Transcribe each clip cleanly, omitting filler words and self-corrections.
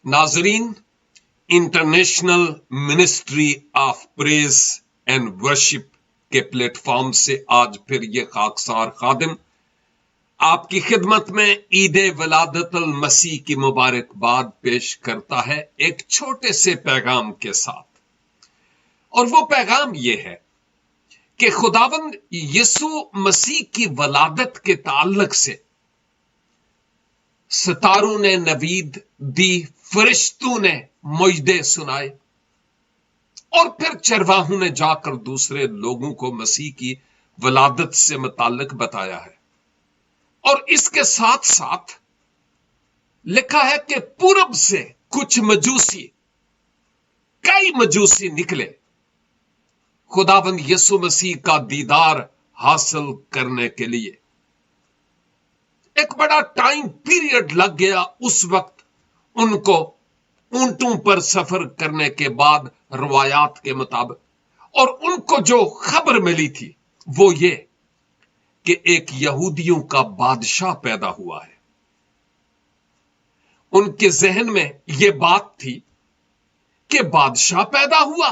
नाजरीन, international ministry of praise and worship के platform से आज फिर ये खाकसार खादिम आपकी खिदमत में ईद वलादतुल मसीह की मुबारकबाद पेश करता है एक छोटे से पैगाम के साथ। और वो पैगाम ये है कि खुदावंद यीशु मसीह की वलादत के ताल्लुक से सितारों ने नवीद दी, फरिश्तों ने मुजदे सुनाए और फिर चरवाहों ने जाकर दूसरे लोगों को मसीह की वलादत से मुताल्लिक बताया है। और इसके साथ साथ लिखा है कि पूरब से कुछ मजूसी, कई मजूसी निकले खुदावंद यीशु मसीह का दीदार हासिल करने के लिए। एक बड़ा टाइम पीरियड लग गया उस वक्त उनको ऊंटों पर सफर करने के बाद रवायात के मुताबिक, और उनको जो खबर मिली थी वो ये कि एक यहूदियों का बादशाह पैदा हुआ है। उनके जहन में यह बात थी कि बादशाह पैदा हुआ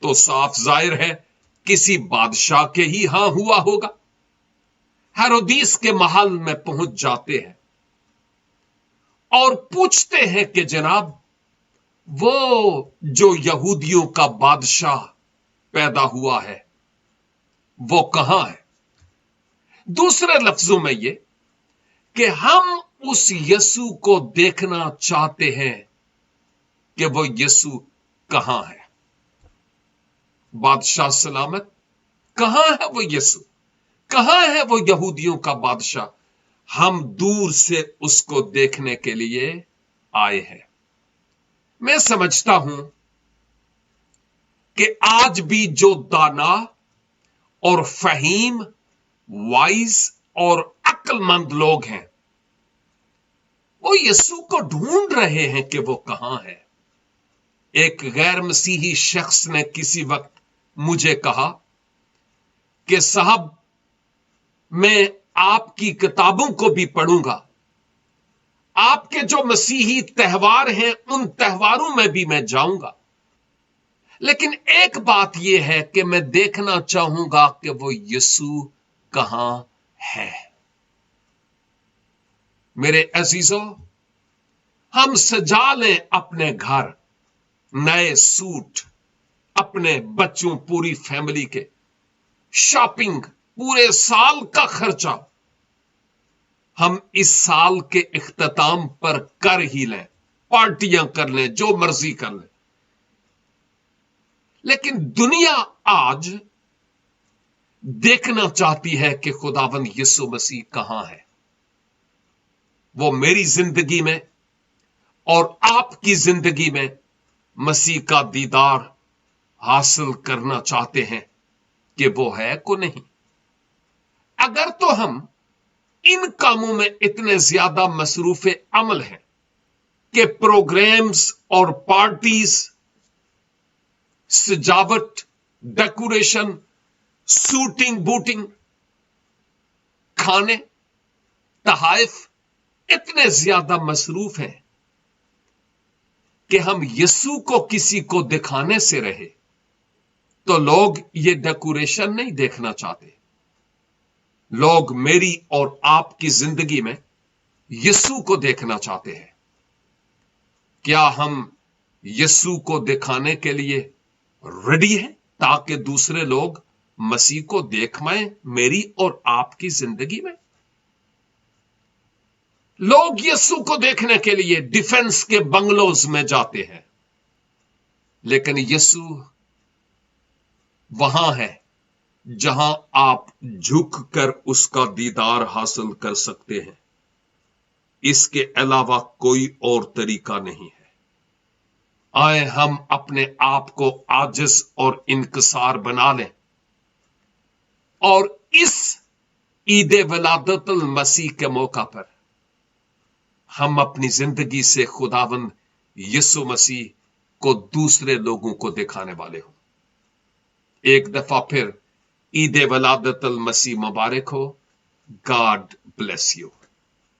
तो साफ जाहिर है किसी बादशाह के ही हां हुआ होगा। हेरोदीस के महल में पहुंच जाते हैं और पूछते हैं कि जनाब, वो जो यहूदियों का बादशाह पैदा हुआ है वो कहां है? दूसरे लफ्जों में ये कि हम उस यीशु को देखना चाहते हैं कि वो यीशु कहां है। बादशाह सलामत, कहां है वो यीशु? कहां है वो यहूदियों का बादशाह? हम दूर से उसको देखने के लिए आए हैं। मैं समझता हूं कि आज भी जो दाना और फहीम, वाइज और अक्लमंद लोग हैं वो यीशु को ढूंढ रहे हैं कि वो कहां है। एक गैर मसीही शख्स ने किसी वक्त मुझे कहा कि साहब, मैं आपकी किताबों को भी पढ़ूंगा, आपके जो मसीही त्योहार हैं उन त्योहारों में भी मैं जाऊंगा, लेकिन एक बात यह है कि मैं देखना चाहूंगा कि वो यीशु कहां है। मेरे अजीजों, हम सजा लें अपने घर, नए सूट, अपने बच्चों, पूरी फैमिली के शॉपिंग, पूरे साल का खर्चा हम इस साल के इख्तिताम पर कर ही लें, पार्टियां कर लें, जो मर्जी कर लें, लेकिन दुनिया आज देखना चाहती है कि खुदावंद यीशु मसीह कहां है। वो मेरी जिंदगी में और आपकी जिंदगी में मसीह का दीदार हासिल करना चाहते हैं कि वो है को नहीं। अगर तो हम इन कामों में इतने ज्यादा मसरूफ अमल हैं कि प्रोग्राम्स और पार्टीज, सजावट, डेकोरेशन, शूटिंग बूटिंग, खाने, तहाइफ इतने ज्यादा मसरूफ हैं कि हम यीशु को किसी को दिखाने से रहे तो लोग ये डेकोरेशन नहीं देखना चाहते। लोग मेरी और आपकी जिंदगी में यीशु को देखना चाहते हैं। क्या हम यीशु को दिखाने के लिए रेडी हैं ताकि दूसरे लोग मसीह को देख पाएं मेरी और आपकी जिंदगी में? लोग यीशु को देखने के लिए डिफेंस के बंगलोज में जाते हैं, लेकिन यीशु वहां है जहां आप झुककर उसका दीदार हासिल कर सकते हैं। इसके अलावा कोई और तरीका नहीं है। आए हम अपने आप को आजिज और इनकसार बना लें और इस ईद वलादतुल मसीह के मौका पर हम अपनी जिंदगी से खुदावंद यीशु मसीह को दूसरे लोगों को दिखाने वाले हों। एक दफा फिर ईद वलादतुल मसीह मुबारक हो। God bless you.